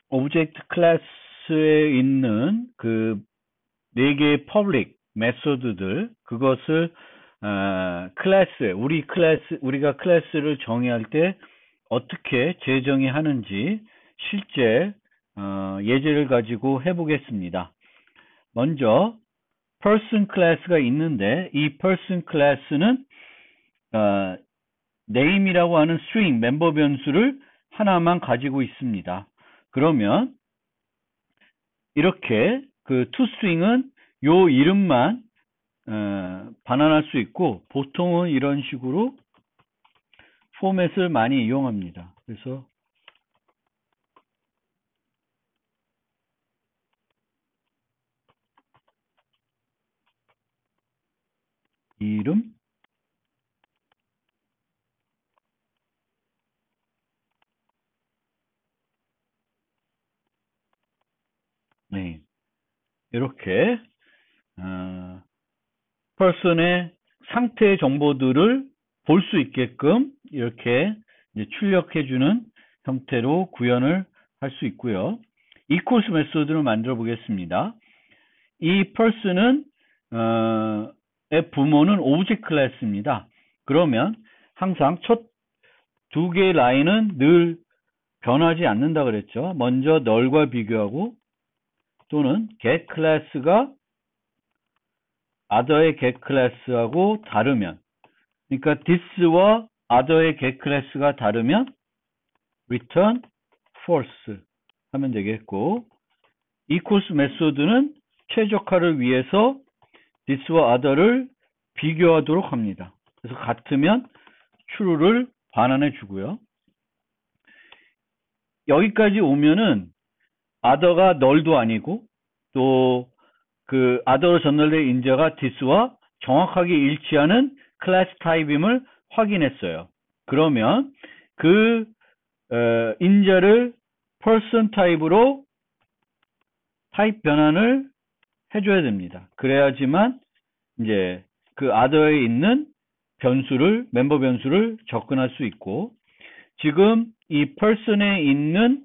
오브젝트 클래스에 있는 그 네 개의 퍼블릭 메소드들, 그것을 우리가 클래스를 정의할 때 어떻게 재정의하는지 실제 예제를 가지고 해보겠습니다. 먼저 person 클래스가 있는데, 이 person 클래스는 name이라고 하는 string 멤버 변수를 하나만 가지고 있습니다. 그러면 이렇게 그 toString은 요 이름만 반환할 수 있고, 보통은 이런 식으로 포맷을 많이 이용합니다. 그래서 이름, 네, 이렇게 person의 상태 정보들을 볼 수 있게끔 이렇게 이제 출력해주는 형태로 구현을 할 수 있고요. equals 메소드를 만들어 보겠습니다. 이 person은 의 부모는 오브젝트 클래스입니다. 그러면 항상 첫 두 개의 라인은 늘 변하지 않는다 그랬죠. 먼저 nul과 비교하고, 또는 get 클래스가 other의 get 클래스하고 다르면, 그러니까 this와 other의 get 클래스가 다르면 return false 하면 되겠고, equals 메소드는 최적화를 위해서 this와 other를 비교하도록 합니다. 그래서 같으면 true를 반환해 주고요. 여기까지 오면은 other가 null도 아니고, 또 그 other로 전달된 인자가 this와 정확하게 일치하는 클래스 타입임을 확인했어요. 그러면 그 인자를 person 타입으로 타입 변환을 해줘야 됩니다. 그래야지만 이제 그 other에 있는 멤버 변수를 접근할 수 있고, 지금 이 person에 있는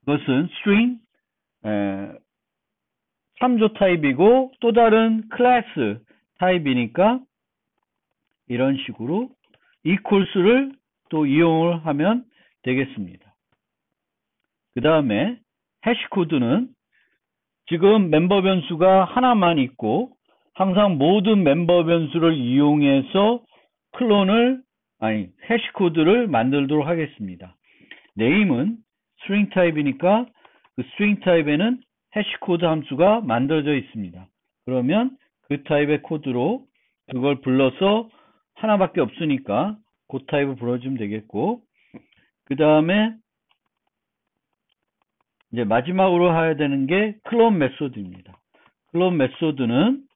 것은 string 3조 타입이고, 또 다른 클래스 타입이니까 이런 식으로 equals를 또 이용을 하면 되겠습니다. 그 다음에 해시 코드는 지금 멤버 변수가 하나만 있고, 항상 모든 멤버 변수를 이용해서 해시 코드를 만들도록 하겠습니다. name은 string 타입이니까 그 string 타입에는 해시 코드 함수가 만들어져 있습니다. 그러면 그 타입의 코드로 그걸 불러서 하나밖에 없으니까 그 타입을 불러주면 되겠고, 그 다음에 이제 마지막으로 해야 되는 게 클론 메소드입니다. 클론 메소드는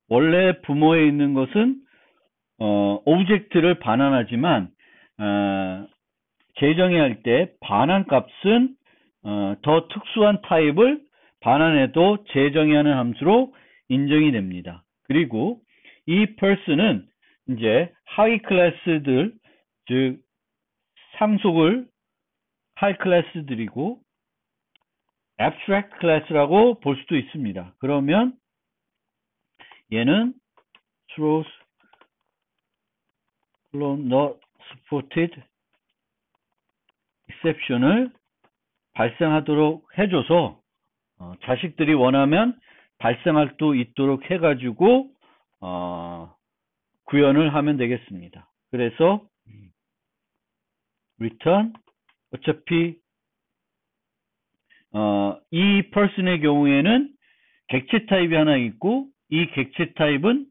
원래 부모에 있는 것은 오브젝트를 반환하지만 재정의할 할 때 반환 값은 더 특수한 타입을 반환해도 재정의하는 함수로 인정이 됩니다. 그리고 이 person은 이제 하위 클래스들, 즉 상속을 할 클래스들이고 abstract 클래스라고 볼 수도 있습니다. 그러면 얘는 throws clone not supported exception을 발생하도록 해줘서 자식들이 원하면 발생할 수 있도록 해가지고 구현을 하면 되겠습니다. 그래서 return, 어차피 이 person의 경우에는 객체 타입이 하나 있고, 이 객체 타입은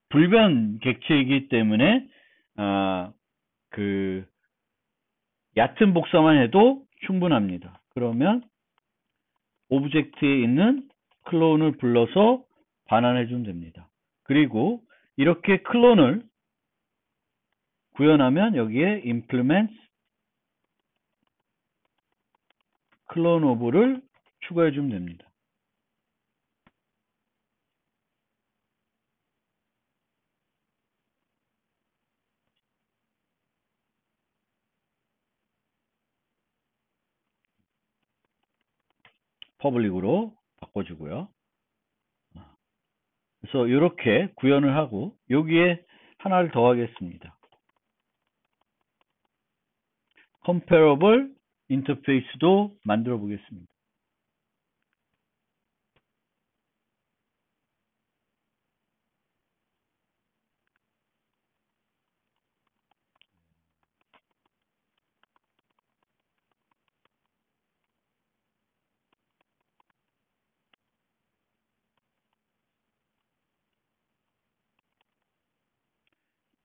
불변 객체이기 때문에 그 얕은 복사만 해도 충분합니다. 그러면 오브젝트에 있는 클론을 불러서 반환해 주면 됩니다. 그리고 이렇게 클론을 구현하면 여기에 implement clone of를 추가해 주면 됩니다. public으로 바꿔주고요. 그래서 이렇게 구현을 하고 여기에 하나를 더 하겠습니다. comparable interface도 만들어 보겠습니다.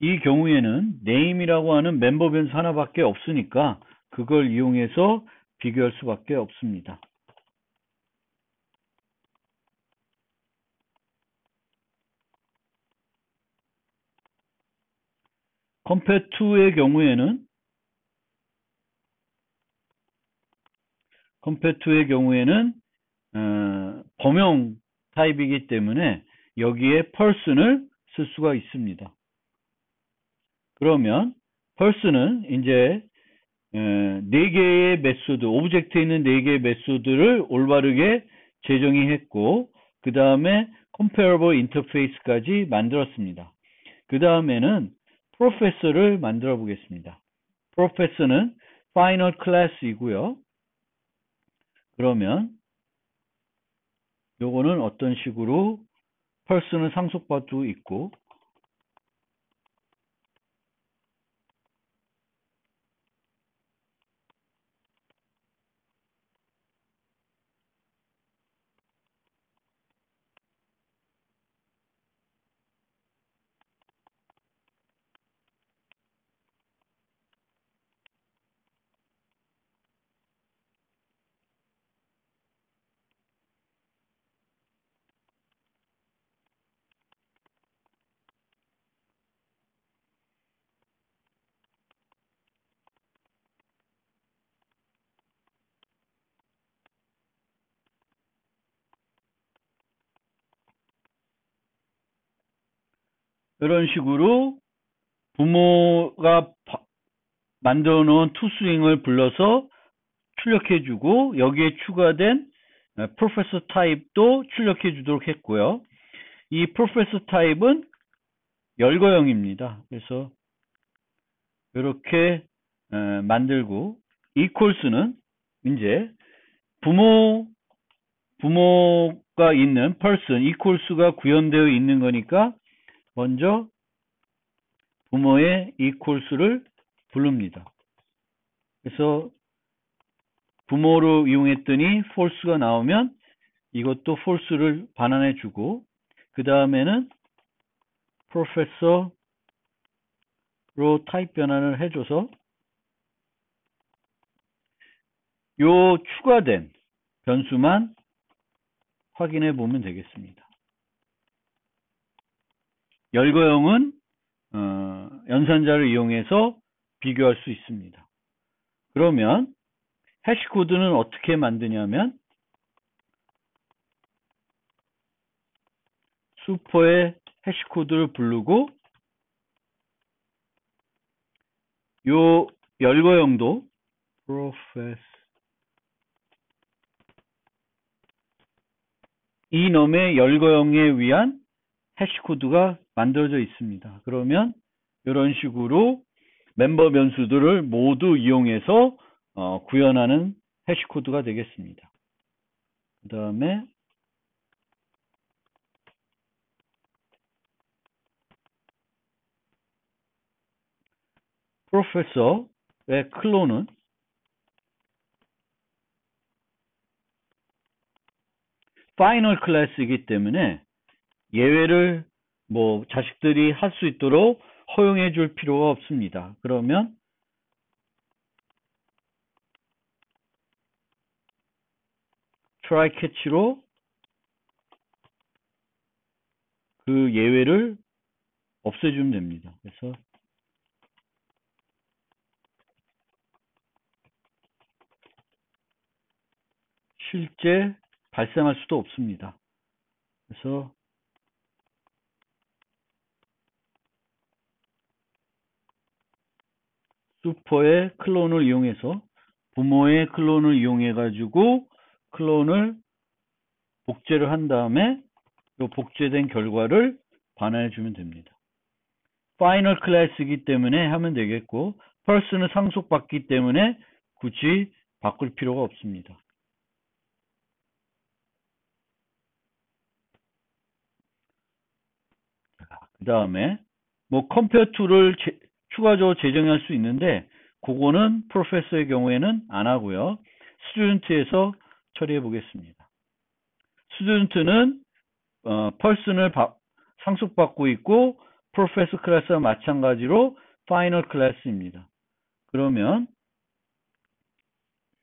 이 경우에는 name이라고 하는 멤버 변수 하나밖에 없으니까 그걸 이용해서 비교할 수밖에 없습니다. compare to의 경우에는 범용 타입이기 때문에 여기에 person을 쓸 수가 있습니다. 그러면 person은 이제 4개의 메소드, 오브젝트에 있는 4개의 메소드를 올바르게 재정의했고 그 다음에 comparable interface까지 만들었습니다. 그 다음에는 professor를 만들어 보겠습니다. professor는 final class이고요. 그러면 요거는 어떤 식으로 person은 상속받고 있고 이런 식으로 부모가 만들어 놓은 toString을 불러서 출력해주고 여기에 추가된 professor 타입도 출력해 주도록 했고요. 이 professor 타입은 열거형입니다. 그래서 이렇게 만들고 equals는 이제 부모가 있는 person equals가 구현되어 있는 거니까 먼저 부모의 equals를 부릅니다. 그래서 부모로 이용했더니 false가 나오면 이것도 false를 반환해 주고 그 다음에는 professor로 타입 변환을 해줘서 요 추가된 변수만 확인해 보면 되겠습니다. 열거형은 연산자를 이용해서 비교할 수 있습니다. 그러면 해시코드는 어떻게 만드냐면 슈퍼의 해시코드를 부르고 요 열거형도 이놈의 열거형에 위한 해시코드가 만들어져 있습니다. 그러면 이런 식으로 멤버 변수들을 모두 이용해서 구현하는 해시코드가 되겠습니다. 그 다음에 프로페서의 클론은 파이널 클래스이기 때문에 예외를 자식들이 할 수 있도록 허용해 줄 필요가 없습니다. 그러면 try catch로 그 예외를 없애주면 됩니다. 그래서 실제 발생할 수도 없습니다. 그래서 슈퍼의 클론을 이용해서 부모의 클론을 이용해 가지고 클론을 복제를 한 다음에 이 복제된 결과를 반환해 주면 됩니다. 파이널 클래스이기 때문에 하면 되겠고, person은 상속받기 때문에 굳이 바꿀 필요가 없습니다. 그 다음에 뭐 compare to를 추가적으로 제정할 수 있는데, 그거는 professor의 경우에는 안 하고요. student에서 처리해 보겠습니다. student는 person을 상속받고 있고 professor 클래스와 마찬가지로 final 클래스입니다. 그러면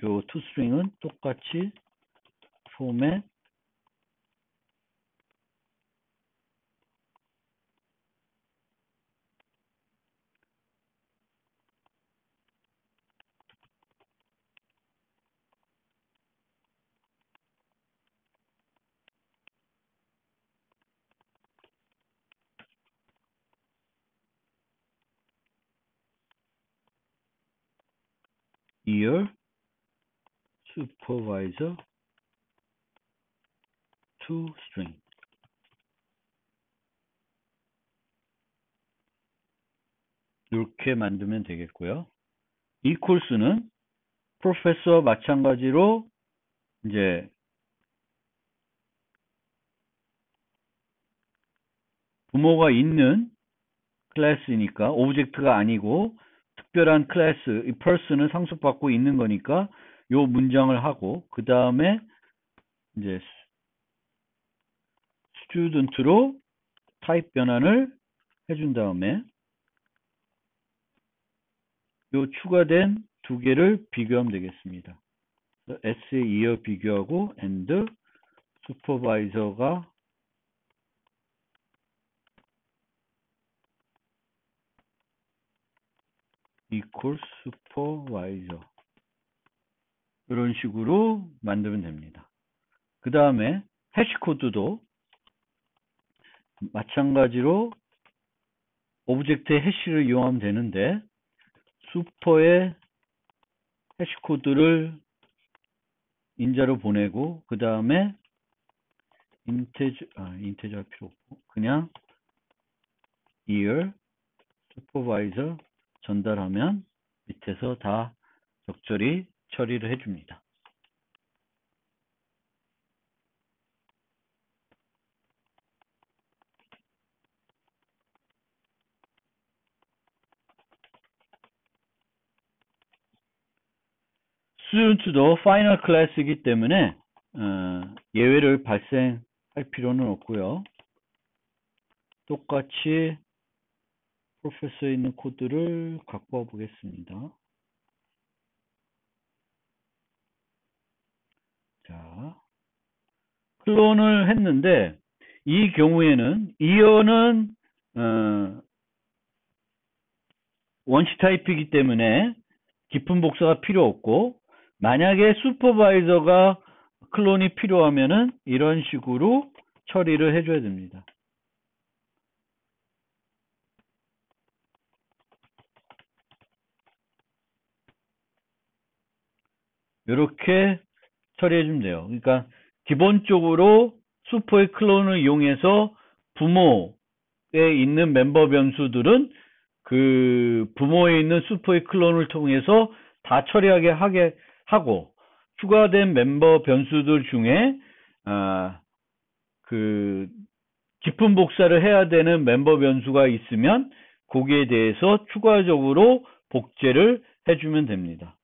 요 toString은 똑같이 format year supervisor toString 이렇게 만들면 되겠고요. equals는 professor와 마찬가지로 이제 부모가 있는 클래스니까 오브젝트가 아니고 특별한 클래스, 이 person은 상속받고 있는 거니까 요 문장을 하고, 그 다음에 이제 student로 타입 변환을 해준 다음에 요 추가된 두 개를 비교하면 되겠습니다. S의 year 비교하고 and supervisor가 equals supervisor 이런 식으로 만들면 됩니다. 그 다음에 해시코드도 마찬가지로 오브젝트의 해시를 이용하면 되는데, 슈퍼의 해시코드를 인자로 보내고, 그 다음에 인테저 할 필요 없고 그냥 year supervisor 전달하면 밑에서 다 적절히 처리를 해줍니다. student도 파이널 클래스이기 때문에 예외를 발생할 필요는 없고요. 똑같이 프로페서에 있는 코드를 갖고 와 보겠습니다. 자, 클론을 했는데 이 경우에는 이어는 원시 타입이기 때문에 깊은 복사가 필요 없고, 만약에 슈퍼바이저가 클론이 필요하면은 이런 식으로 처리를 해줘야 됩니다. 이렇게 처리해주면 돼요. 그러니까 기본적으로 슈퍼의 클론을 이용해서 부모에 있는 멤버 변수들은 그 부모에 있는 슈퍼의 클론을 통해서 다 처리하게 하고, 추가된 멤버 변수들 중에 그 깊은 복사를 해야 되는 멤버 변수가 있으면 거기에 대해서 추가적으로 복제를 해주면 됩니다.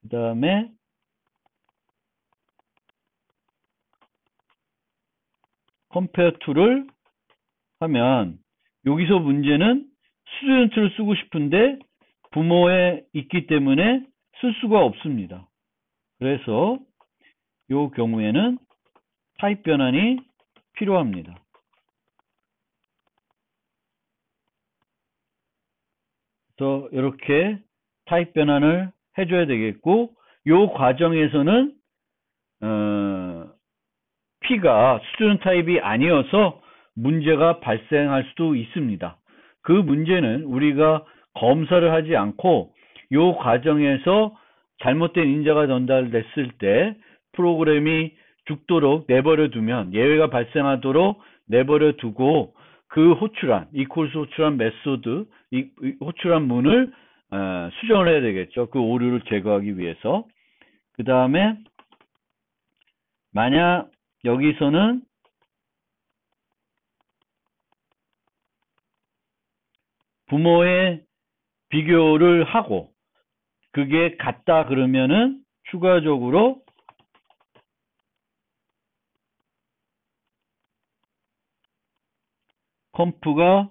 그 다음에 compare to를 하면 여기서 문제는 student를 쓰고 싶은데 부모에 있기 때문에 쓸 수가 없습니다. 그래서 이 경우에는 타입 변환이 필요합니다. 그래서 이렇게 타입 변환을 해줘야 되겠고, 이 과정에서는 P가 student 타입이 아니어서 문제가 발생할 수도 있습니다. 그 문제는 우리가 검사를 하지 않고 이 과정에서 잘못된 인자가 전달됐을 때 프로그램이 죽도록 내버려 두면, 예외가 발생하도록 내버려 두고, 그 호출한, equals 호출한 메소드, 호출한 문을 수정을 해야 되겠죠. 그 오류를 제거하기 위해서. 그 다음에 만약 여기서는 부모의 비교를 하고 그게 같다 그러면은 추가적으로 컴프가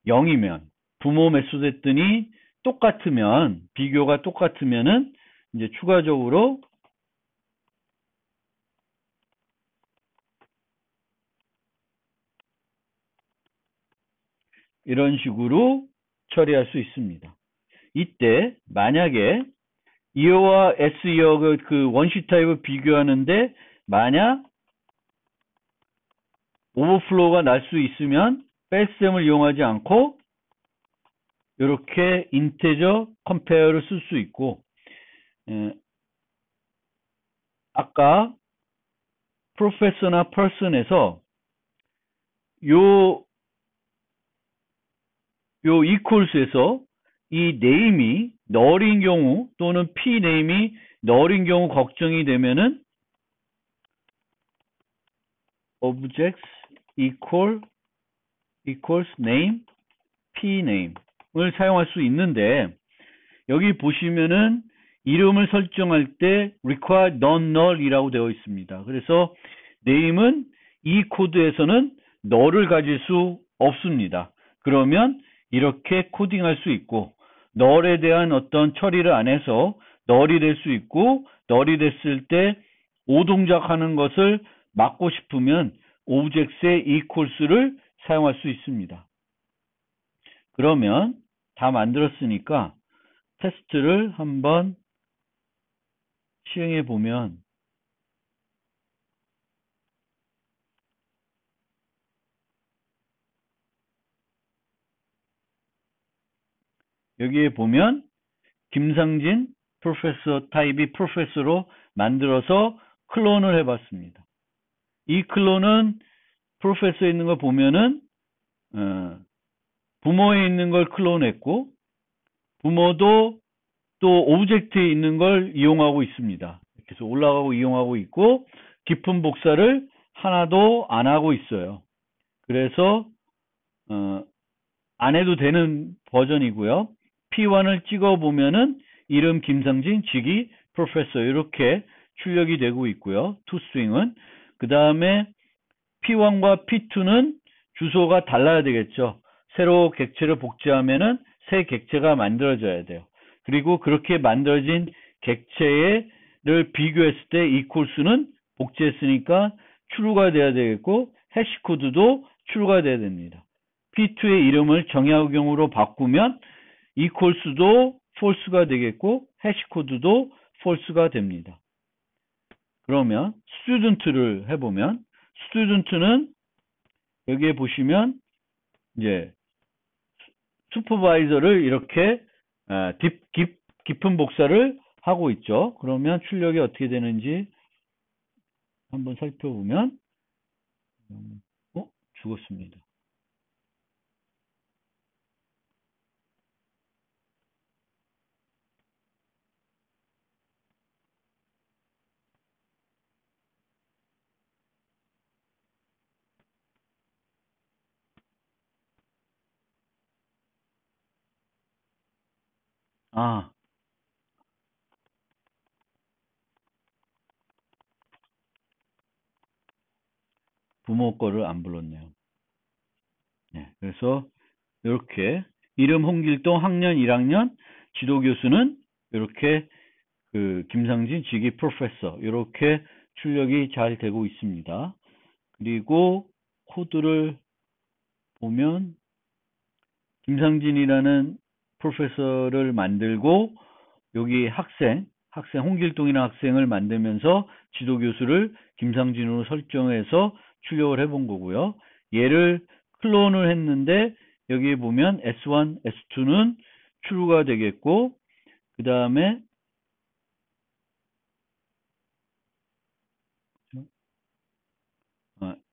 0이면 부모 메소드 했더니 똑같으면 비교가 똑같으면은 이제 추가적으로 이런 식으로 처리할 수 있습니다. 이때 만약에 이어와 S이어 그 원시 타입을 비교하는데 만약 오버플로우가 날 수 있으면 뺄셈을 이용하지 않고 이렇게 인테저 컴페어를 쓸 수 있고, 아까 프로페서나 person에서 요 equals에서 이 name이 널인 경우 또는 p name이 널인 경우 걱정이 되면은 objects equals name p name을 사용할 수 있는데, 여기 보시면은 이름을 설정할 때 require non null이라고 되어 있습니다. 그래서 name은 이 코드에서는 null을 가질 수 없습니다. 그러면 이렇게 코딩할 수 있고, null에 대한 어떤 처리를 안 해서 null이 될 수 있고, null이 됐을 때 오동작하는 것을 막고 싶으면 objects의 equals를 사용할 수 있습니다. 그러면 다 만들었으니까 테스트를 한번 시행해 보면 여기에 보면 김상진 프로페서 타입이 프로페서로 만들어서 클론을 해봤습니다. 이 클론은 프로페서에 있는 걸 보면은 부모에 있는 걸 클론했고 부모도 또 오브젝트에 있는 걸 이용하고 있습니다. 그래서 올라가고 이용하고 있고 깊은 복사를 하나도 안 하고 있어요. 그래서 안 해도 되는 버전이고요. P1을 찍어보면은 이름 김상진, 직위 프로페서 이렇게 출력이 되고 있고요. toString은. 그 다음에 P1과 P2는 주소가 달라야 되겠죠. 새로 객체를 복제하면은 새 객체가 만들어져야 돼요. 그리고 그렇게 만들어진 객체를 비교했을 때 equals는 복제했으니까 true가 돼야 되겠고 해시코드도 true가 돼야 됩니다. P2의 이름을 정약용으로 바꾸면 equals도 false가 되겠고 해시코드도 false가 됩니다. 그러면 student를 해보면 student는 여기에 보시면 이제 슈퍼바이저를 이렇게 깊은 복사를 하고 있죠. 그러면 출력이 어떻게 되는지 한번 살펴보면 죽었습니다. 부모 거를 안 불렀네요. 네, 그래서 이렇게 이름 홍길동 학년 1학년 지도교수는 이렇게 그 김상진 직위 프로페서 이렇게 출력이 잘 되고 있습니다. 그리고 코드를 보면 김상진이라는 프로페서를 만들고 여기 학생 홍길동이라는 학생을 만들면서 지도교수를 김상진으로 설정해서 출력을 해본 거고요. 얘를 클론을 했는데 여기에 보면 S1, S2는 true가 되겠고 그 다음에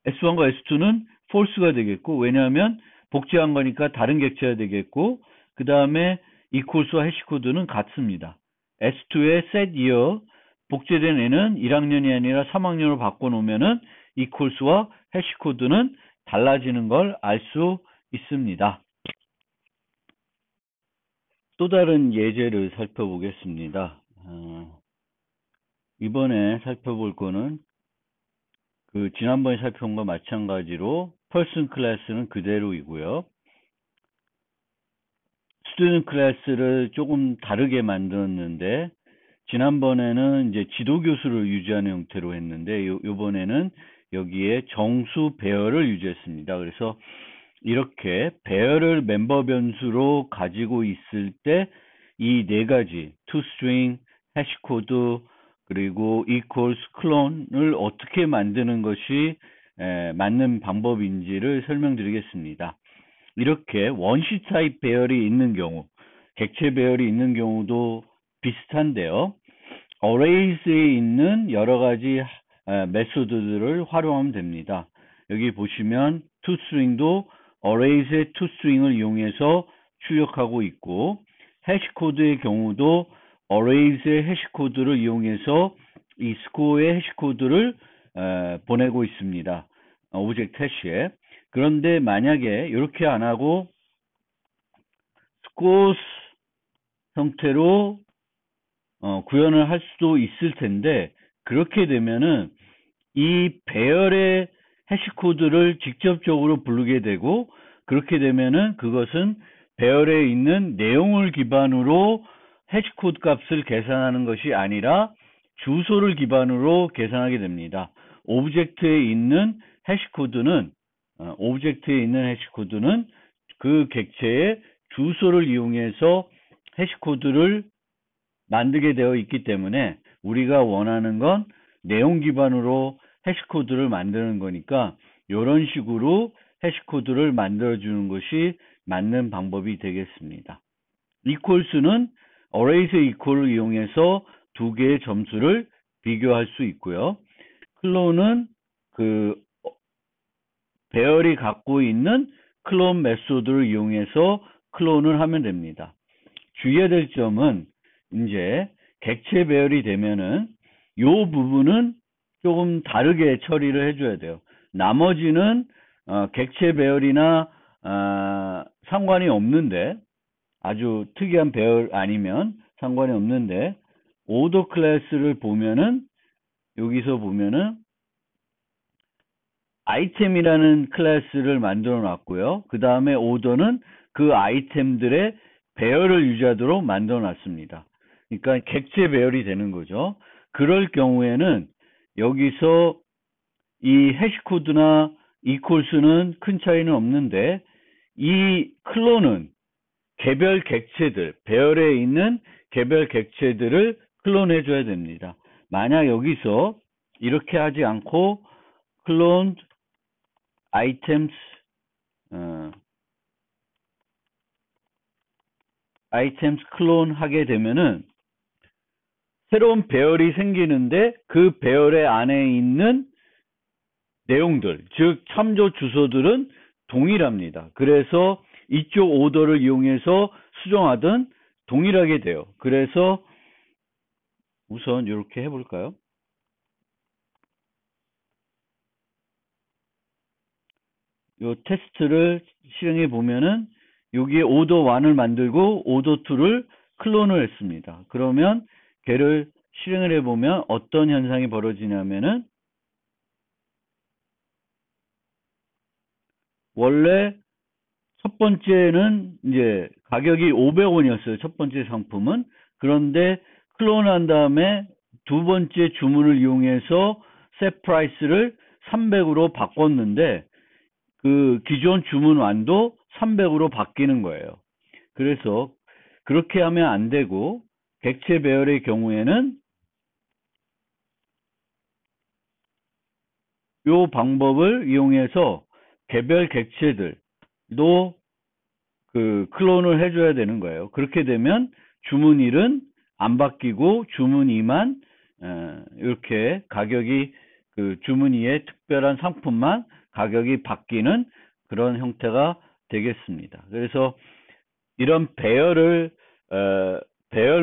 S1과 S2는 false가 되겠고, 왜냐하면 복제한 거니까 다른 객체가 되겠고, 그 다음에 equals와 해시코드는 같습니다. S2의 set year, 복제된 애는 1학년이 아니라 3학년으로 바꿔놓으면은 equals와 해시코드는 달라지는 걸 알 수 있습니다. 또 다른 예제를 살펴보겠습니다. 이번에 살펴볼 거는 지난번에 살펴본 거 마찬가지로 person 클래스는 그대로이고요. student 클래스를 조금 다르게 만들었는데, 지난번에는 이제 지도 교수를 유지하는 형태로 했는데, 요번에는 여기에 정수 배열을 유지했습니다. 그래서 이렇게 배열을 멤버 변수로 가지고 있을 때 이 네 가지 toString, 해시코드, 그리고 equals, clone을 어떻게 만드는 것이 맞는 방법인지를 설명드리겠습니다. 이렇게 원시 타입 배열이 있는 경우, 객체 배열이 있는 경우도 비슷한데요. arrays에 있는 여러 가지 메소드들을 활용하면 됩니다. 여기 보시면 toString도 arrays의 toString을 이용해서 출력하고 있고, 해시코드의 경우도 arrays의 해시코드를 이용해서 이 score의 해시코드를 보내고 있습니다. 오브젝트 해시에. 그런데 만약에 이렇게 안 하고 scores 형태로 구현을 할 수도 있을 텐데, 그렇게 되면은 이 배열의 해시코드를 직접적으로 부르게 되고, 그렇게 되면은 그것은 배열에 있는 내용을 기반으로 해시코드 값을 계산하는 것이 아니라 주소를 기반으로 계산하게 됩니다. 오브젝트에 있는 해시코드는 그 객체의 주소를 이용해서 해시코드를 만들게 되어 있기 때문에, 우리가 원하는 건 내용 기반으로 해시코드를 만드는 거니까 이런 식으로 해시코드를 만들어주는 것이 맞는 방법이 되겠습니다. equals는 arrays의 equal을 이용해서 두 개의 점수를 비교할 수 있고요. clone은 배열이 갖고 있는 clone 메소드를 이용해서 클론을 하면 됩니다. 주의해야 될 점은, 이제 객체 배열이 되면은 이 부분은 조금 다르게 처리를 해줘야 돼요. 나머지는 객체 배열이나 상관이 없는데, 아주 특이한 배열 아니면 상관이 없는데, 오더 클래스를 보면은, 여기서 보면은 아이템이라는 클래스를 만들어 놨고요. 그 다음에 오더는 그 아이템들의 배열을 유지하도록 만들어 놨습니다. 그러니까 객체 배열이 되는 거죠. 그럴 경우에는 여기서 이 해시코드나 equals는 큰 차이는 없는데, 이 클론은 개별 객체들, 배열에 있는 개별 객체들을 클론해 줘야 됩니다. 만약 여기서 이렇게 하지 않고 cloned items 클론 하게 되면은 새로운 배열이 생기는데, 그 배열의 안에 있는 내용들, 즉 참조 주소들은 동일합니다. 그래서 이쪽 오더를 이용해서 수정하든 동일하게 돼요. 그래서 우선 이렇게 해볼까요? 요 테스트를 실행해 보면은 여기에 오더 1을 만들고 오더 2를 클론을 했습니다. 그러면 걔를 실행을 해보면 어떤 현상이 벌어지냐면은, 원래 첫 번째는 이제 가격이 500원이었어요. 첫 번째 상품은. 그런데 클론한 다음에 두 번째 주문을 이용해서 셋 프라이스를 300으로 바꿨는데, 그 기존 주문완도 300으로 바뀌는 거예요. 그래서 그렇게 하면 안 되고, 객체 배열의 경우에는 이 방법을 이용해서 개별 객체들도 클론을 해줘야 되는 거예요. 그렇게 되면 주문 1은 안 바뀌고 주문 2만 이렇게 가격이 그 주머니에 특별한 상품만 가격이 바뀌는 그런 형태가 되겠습니다. 그래서 이런 배열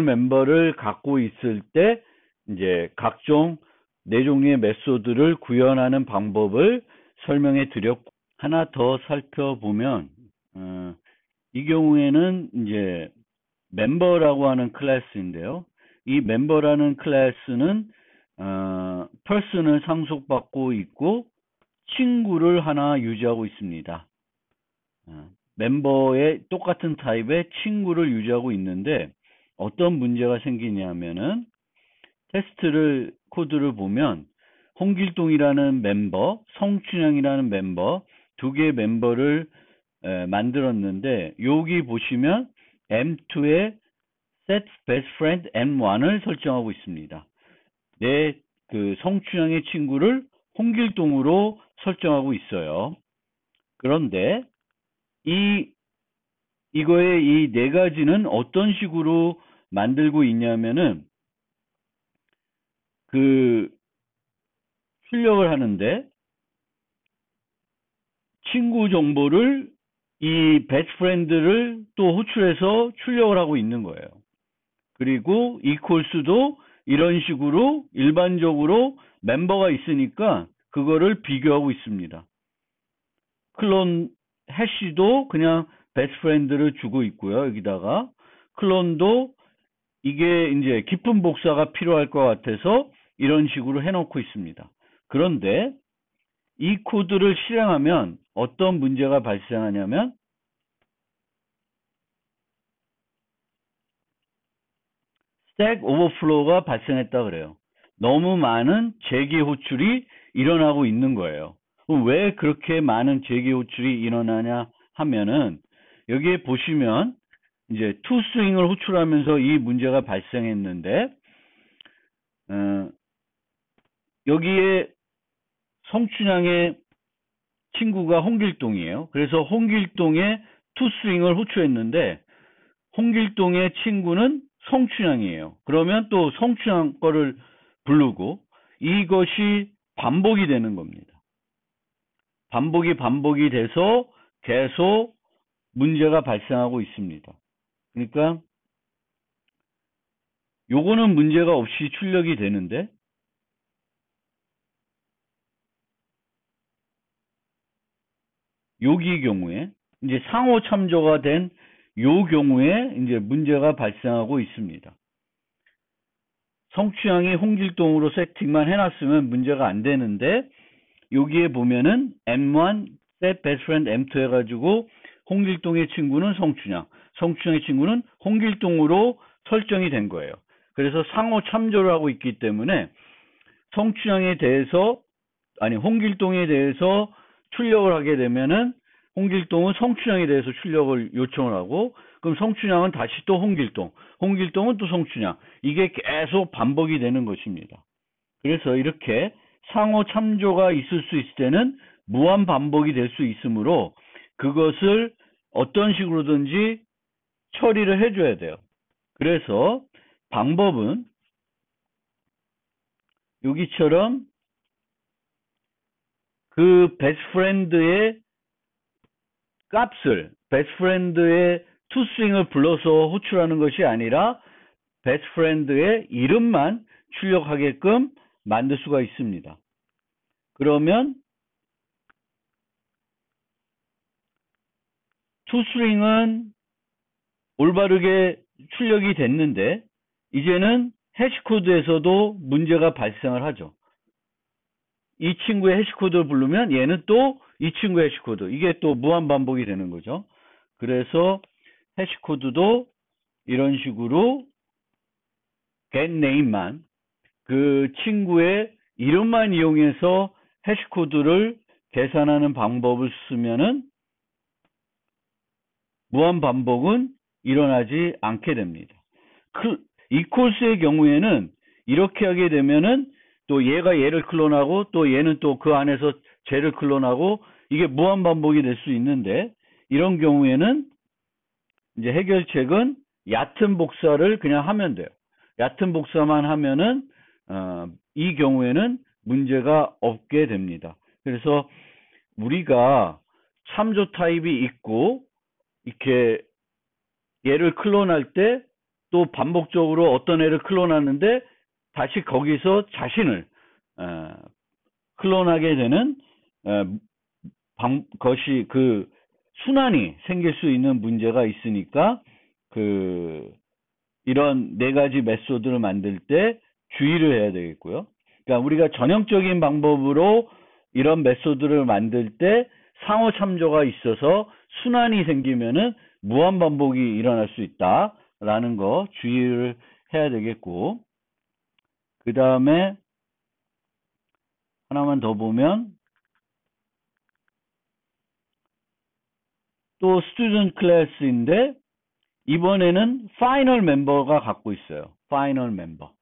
멤버를 갖고 있을 때 이제 각종 네 종류의 메소드를 구현하는 방법을 설명해 드렸고, 하나 더 살펴보면 이 경우에는 이제 멤버라고 하는 클래스인데요. 이 멤버라는 클래스는 person을 상속받고 있고 친구를 하나 유지하고 있습니다. 멤버의 똑같은 타입의 친구를 유지하고 있는데 어떤 문제가 생기냐면은 코드를 보면 홍길동이라는 멤버, 성춘향이라는 멤버 두 개의 멤버를 만들었는데 여기 보시면 M2에 set best friend M1을 설정하고 있습니다. 그 성춘향의 친구를 홍길동으로 설정하고 있어요. 그런데 이거의 이 네 가지는 어떤 식으로 만들고 있냐면은 그 출력을 하는데 친구 정보를 이 베스트 프렌드를 또 호출해서 출력을 하고 있는 거예요. 그리고 equals도 이런 식으로 일반적으로 멤버가 있으니까 그거를 비교하고 있습니다. 클론 해시도 그냥 베스트 프렌드를 주고 있고요. 여기다가 클론도 이게 이제 깊은 복사가 필요할 것 같아서 이런 식으로 해놓고 있습니다. 그런데 이 코드를 실행하면 어떤 문제가 발생하냐면 스택 오버플로우가 발생했다 그래요. 너무 많은 재개 호출이 일어나고 있는 거예요. 왜 그렇게 많은 재개 호출이 일어나냐 하면은 여기에 보시면 이제 투스윙을 호출하면서 이 문제가 발생했는데 여기에 성춘향의 친구가 홍길동이에요. 그래서 홍길동의 투스윙을 호출했는데 홍길동의 친구는 성춘향이에요. 그러면 또 성춘향 거를 부르고 이것이 반복이 되는 겁니다. 반복이 돼서 계속 문제가 발생하고 있습니다. 그러니까 요거는 문제가 없이 출력이 되는데 여기 경우에 이제 상호 참조가 된 요 경우에 이제 문제가 발생하고 있습니다. 성취향이 홍길동으로 세팅만 해놨으면 문제가 안 되는데 여기에 보면은 M1 set best friend M2 해가지고 홍길동의 친구는 성춘향, 성춘향의 친구는 홍길동으로 설정이 된 거예요. 그래서 상호 참조를 하고 있기 때문에 성춘향에 대해서 홍길동에 대해서 출력을 하게 되면은 홍길동은 성춘향에 대해서 출력을 요청을 하고 그럼 성춘향은 다시 또 홍길동은 또 성춘향 이게 계속 반복이 되는 것입니다. 그래서 이렇게 상호 참조가 있을 수 있을 때는 무한 반복이 될 수 있으므로 그것을 어떤 식으로든지 처리를 해줘야 돼요. 그래서 방법은 여기처럼 그 베스트 프렌드의 값을 베스트 프렌드의 투스윙을 불러서 호출하는 것이 아니라 베스트 프렌드의 이름만 출력하게끔 만들 수가 있습니다. 그러면 투스윙은 올바르게 출력이 됐는데 이제는 해시코드에서도 문제가 발생을 하죠. 이 친구의 해시코드를 부르면 얘는 또 이 친구의 해시코드 이게 또 무한 반복이 되는 거죠. 그래서 해시코드도 이런 식으로 getName만 그 친구의 이름만 이용해서 해시코드를 계산하는 방법을 쓰면은 무한 반복은 일어나지 않게 됩니다. equals의 경우에는 이렇게 하게 되면은 또 얘가 얘를 클론하고 또 얘는 또 그 안에서 쟤를 클론하고 이게 무한 반복이 될 수 있는데 이런 경우에는 이제 해결책은 얕은 복사를 그냥 하면 돼요. 얕은 복사만 하면은 이 경우에는 문제가 없게 됩니다. 그래서 우리가 참조 타입이 있고 이렇게 얘를 클론할 때 또 반복적으로 어떤 애를 클론하는데 다시 거기서 자신을 클론하게 되는 것이 그 순환이 생길 수 있는 문제가 있으니까 이런 네 가지 메소드를 만들 때 주의를 해야 되겠고요. 그러니까 우리가 전형적인 방법으로 이런 메소드를 만들 때 상호 참조가 있어서 순환이 생기면은 무한 반복이 일어날 수 있다라는 거 주의를 해야 되겠고, 그 다음에 하나만 더 보면 또 스튜던트 클래스인데 이번에는 파이널 멤버가 갖고 있어요. 파이널 멤버.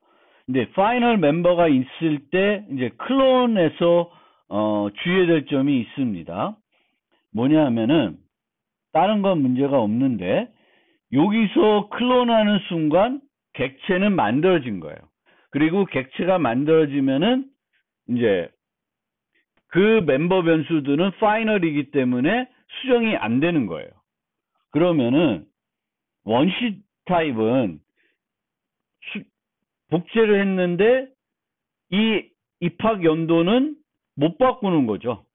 근데 파이널 멤버가 있을 때 이제 클론에서 주의해야 될 점이 있습니다. 뭐냐 하면은 다른 건 문제가 없는데 여기서 클론하는 순간 객체는 만들어진 거예요. 그리고 객체가 만들어지면은 이제 그 멤버 변수들은 파이널이기 때문에 수정이 안 되는 거예요. 그러면은 원시 타입은 복제를 했는데 이 입학 연도는 못 바꾸는 거죠.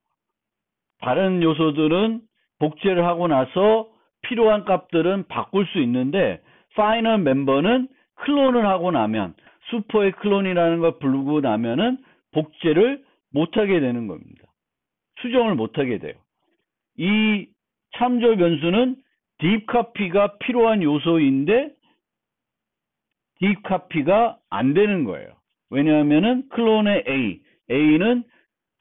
다른 요소들은 복제를 하고 나서 필요한 값들은 바꿀 수 있는데 파이널 멤버는 클론을 하고 나면 슈퍼의 클론이라는 걸 부르고 나면은 복제를 못하게 되는 겁니다. 수정을 못하게 돼요. 이 참조 변수는 딥 카피가 필요한 요소인데 딥 카피가 안 되는 거예요. 왜냐하면은 클론의 A는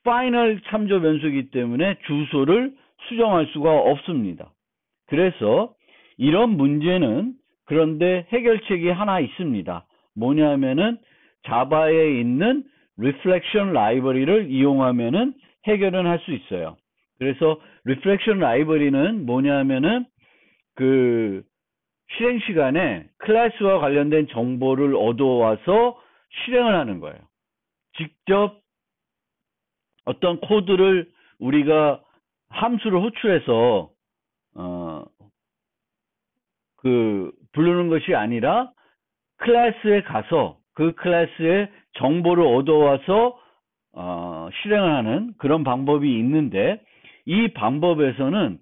파이널 참조 변수이기 때문에 주소를 수정할 수가 없습니다. 그래서 이런 문제는 그런데 해결책이 하나 있습니다. 뭐냐면은 자바에 있는 Reflection 라이브러리를 이용하면은 해결은 할 수 있어요. 그래서 Reflection 라이브러리는 뭐냐면은 그 실행 시간에 클래스와 관련된 정보를 얻어와서 실행을 하는 거예요. 직접 어떤 코드를 우리가 함수를 호출해서 부르는 것이 아니라 클래스에 가서 그 클래스의 정보를 얻어와서 실행을 하는 그런 방법이 있는데 이 방법에서는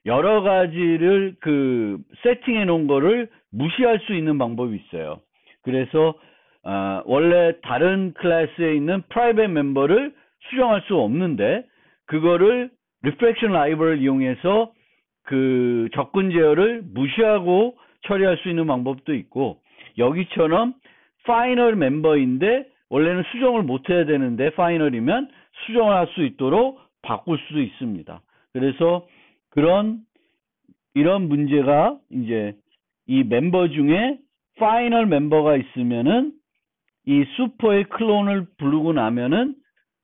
여러 가지를 세팅해 놓은 거를 무시할 수 있는 방법이 있어요. 그래서 원래 다른 클래스에 있는 프라이빗 멤버를 수정할 수 없는데 그거를 리플렉션 라이브러리를 이용해서 그 접근 제어를 무시하고 처리할 수 있는 방법도 있고 여기처럼 파이널 멤버인데 원래는 수정을 못 해야 되는데 파이널이면 수정을 할 수 있도록 바꿀 수도 있습니다. 그래서 이런 문제가 이제 이 멤버 중에 파이널 멤버가 있으면은 이 슈퍼의 클론을 부르고 나면은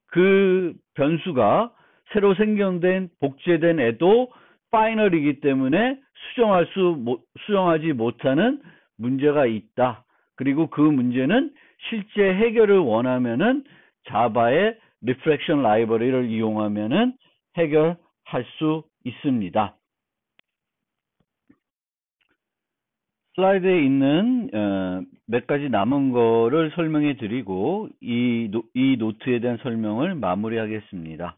그 변수가 새로 생성된 복제된 애도 파이널이기 때문에 수정하지 못하는 문제가 있다. 그리고 그 문제는 실제 해결을 원하면은 자바의 리플렉션 라이브러리를 이용하면은 해결할 수 있습니다. 슬라이드에 있는 몇 가지 남은 거를 설명해 드리고 이 노트에 대한 설명을 마무리하겠습니다.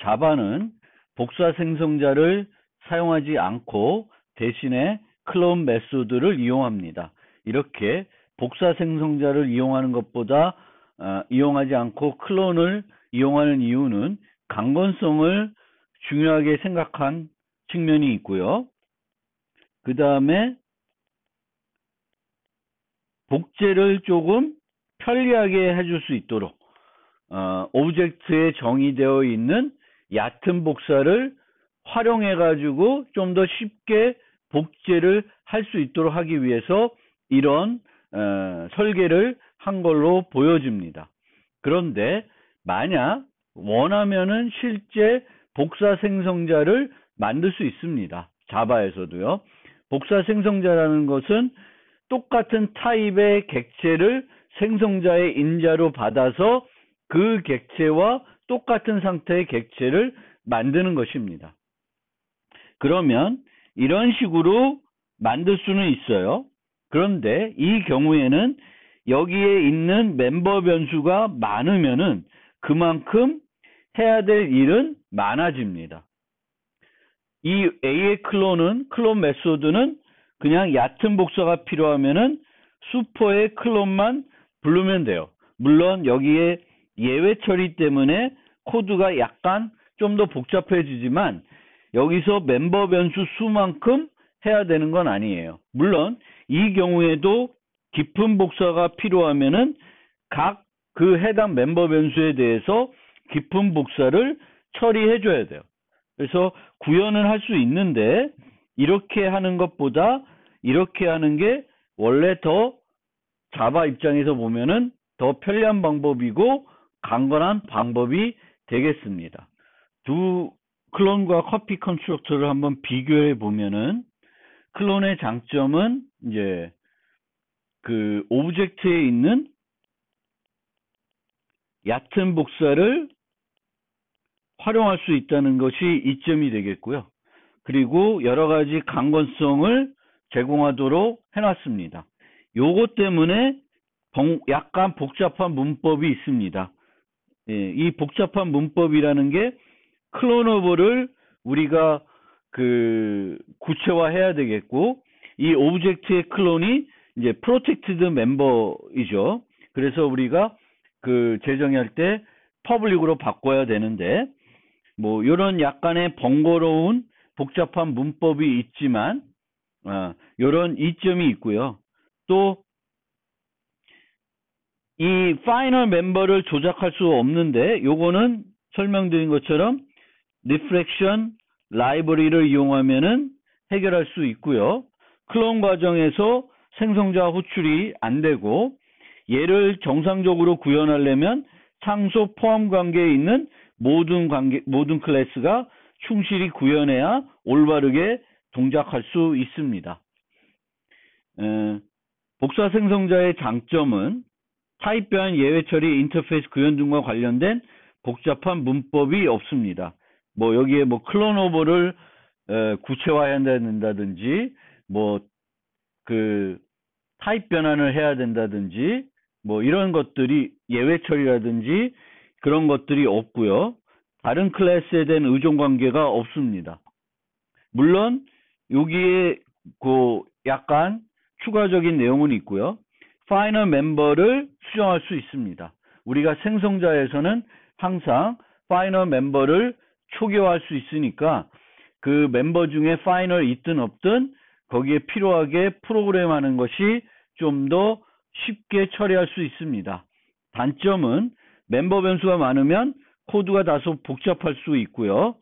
자바는 복사 생성자를 사용하지 않고 대신에 클론 메소드를 이용합니다. 이렇게 복사 생성자를 이용하는 것보다 이용하지 않고 클론을 이용하는 이유는 강건성을 중요하게 생각한 측면이 있고요. 그 다음에 복제를 조금 편리하게 해줄 수 있도록 오브젝트에 정의되어 있는 얕은 복사를 활용해 가지고 좀 더 쉽게 복제를 할 수 있도록 하기 위해서 이런 설계를 한 걸로 보여집니다. 그런데 만약 원하면은 실제 복사 생성자를 만들 수 있습니다. 자바에서도요. 복사 생성자라는 것은 똑같은 타입의 객체를 생성자의 인자로 받아서 그 객체와 똑같은 상태의 객체를 만드는 것입니다. 그러면 이런 식으로 만들 수는 있어요. 그런데 이 경우에는 여기에 있는 멤버 변수가 많으면은 그만큼 해야 될 일은 많아집니다. 이 A의 클론 메소드는 그냥 얕은 복사가 필요하면은 슈퍼의 클론만 부르면 돼요. 물론 여기에 예외 처리 때문에 코드가 약간 좀 더 복잡해지지만 여기서 멤버 변수 수만큼 해야 되는 건 아니에요. 물론 이 경우에도 깊은 복사가 필요하면은 각 그 해당 멤버 변수에 대해서 깊은 복사를 처리해 줘야 돼요. 그래서 구현을 할 수 있는데 이렇게 하는 것보다 이렇게 하는 게 원래 더 자바 입장에서 보면은 더 편리한 방법이고 강건한 방법이 되겠습니다. 두 클론과 커피 컨스트럭터를 한번 비교해 보면은 클론의 장점은 이제 그 오브젝트에 있는 얕은 복사를 활용할 수 있다는 것이 이점이 되겠고요. 그리고 여러 가지 강건성을 제공하도록 해놨습니다. 요것 때문에 약간 복잡한 문법이 있습니다. 예, 이 복잡한 문법이라는 게 클로너블을 우리가 그 구체화해야 되겠고, 이 오브젝트의 클론이 이제 프로텍티드 멤버이죠. 그래서 우리가 그 제정할 때 퍼블릭으로 바꿔야 되는데, 뭐 이런 약간의 번거로운 복잡한 문법이 있지만 이런 이점이 있고요. 또 이 파이널 멤버를 조작할 수 없는데 요거는 설명드린 것처럼 리프렉션 라이브러리를 이용하면은 해결할 수 있고요. 클론 과정에서 생성자 호출이 안 되고, 얘를 정상적으로 구현하려면 상속 포함 관계에 있는 모든 클래스가 충실히 구현해야 올바르게 동작할 수 있습니다. 복사 생성자의 장점은 타입별 예외 처리 인터페이스 구현 등과 관련된 복잡한 문법이 없습니다. 뭐 여기에 뭐 클로너블을 구체화해야 된다든지, 뭐 그 타입 변환을 해야 된다든지, 뭐 이런 것들이 예외 처리라든지 그런 것들이 없고요. 다른 클래스에 대한 의존 관계가 없습니다. 물론 여기에 그 약간 추가적인 내용은 있고요. 파이널 멤버를 수정할 수 있습니다. 우리가 생성자에서는 항상 파이널 멤버를 초기화할 수 있으니까 그 멤버 중에 파이널 있든 없든 거기에 필요하게 프로그램하는 것이 좀 더 쉽게 처리할 수 있습니다. 단점은 멤버 변수가 많으면 코드가 다소 복잡할 수 있고요.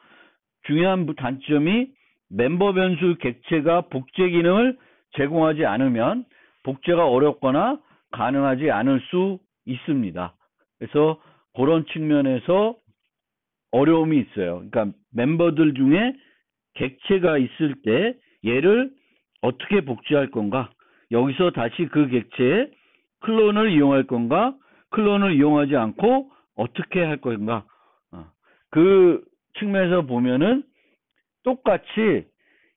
중요한 단점이 멤버 변수 객체가 복제 기능을 제공하지 않으면 복제가 어렵거나 가능하지 않을 수 있습니다. 그래서 그런 측면에서 어려움이 있어요. 그러니까 멤버들 중에 객체가 있을 때 얘를 어떻게 복제할 건가? 여기서 다시 그 객체에 클론을 이용할 건가? 클론을 이용하지 않고 어떻게 할 건가? 그 측면에서 보면은 똑같이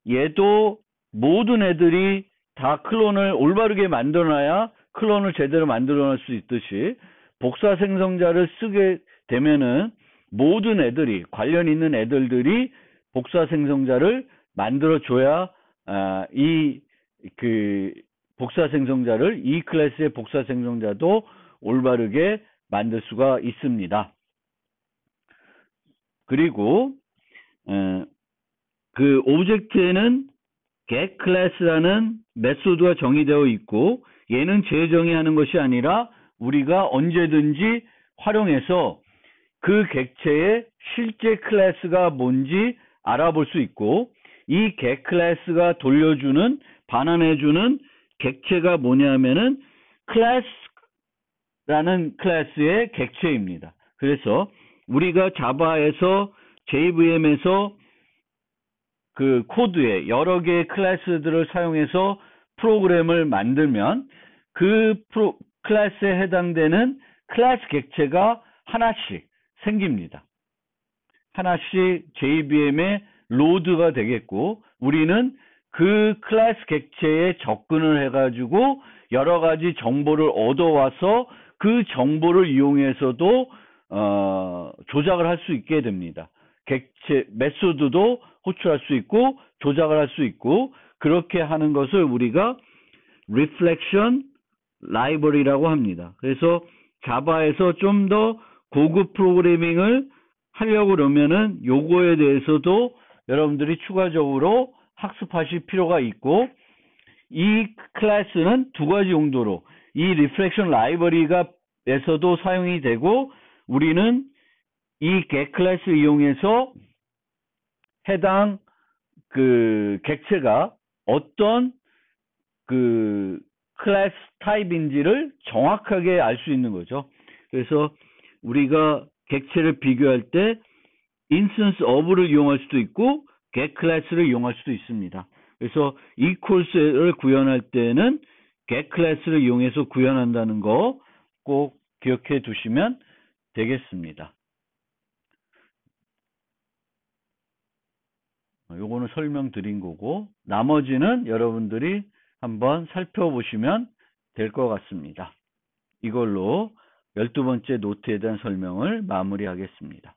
얘도 모든 애들이 다 클론을 올바르게 만들어놔야 클론을 제대로 만들어낼 수 있듯이 복사 생성자를 쓰게 되면은 모든 애들이 관련 있는 애들이 복사 생성자를 만들어줘야 이 복사 생성자를 이 클래스의 복사 생성자도 올바르게 만들 수가 있습니다. 그리고 그 오브젝트에는 get 클래스라는 메소드가 정의되어 있고, 얘는 재정의하는 것이 아니라 우리가 언제든지 활용해서 그 객체의 실제 클래스가 뭔지 알아볼 수 있고, 이 get 클래스가 돌려주는 반환해주는 객체가 뭐냐면은 클래스라는 클래스의 객체입니다. 그래서 우리가 자바에서 JVM에서 그 코드에 여러 개의 클래스들을 사용해서 프로그램을 만들면 그 클래스에 해당되는 클래스 객체가 하나씩 생깁니다. 하나씩 JVM의 로드가 되겠고, 우리는 그 클래스 객체에 접근을 해가지고 여러 가지 정보를 얻어와서 그 정보를 이용해서도 조작을 할 수 있게 됩니다. 객체 메소드도 호출할 수 있고 조작을 할 수 있고, 그렇게 하는 것을 우리가 Reflection Library라고 합니다. 그래서 자바에서 좀 더 고급 프로그래밍을 하려고 그러면은 요거에 대해서도 여러분들이 추가적으로 학습하실 필요가 있고, 이 클래스는 두 가지 용도로 이 Reflection Library에서도 사용이 되고, 우리는 이 get 클래스를 이용해서 해당 그 객체가 어떤 그 클래스 타입인지를 정확하게 알 수 있는 거죠. 그래서 우리가 객체를 비교할 때 instance of를 이용할 수도 있고 get 클래스를 이용할 수도 있습니다. 그래서 equals를 구현할 때는 get 클래스를 이용해서 구현한다는 거 꼭 기억해 두시면 되겠습니다. 요거는 설명드린 거고, 나머지는 여러분들이 한번 살펴보시면 될 것 같습니다. 이걸로 12번째 노트에 대한 설명을 마무리하겠습니다.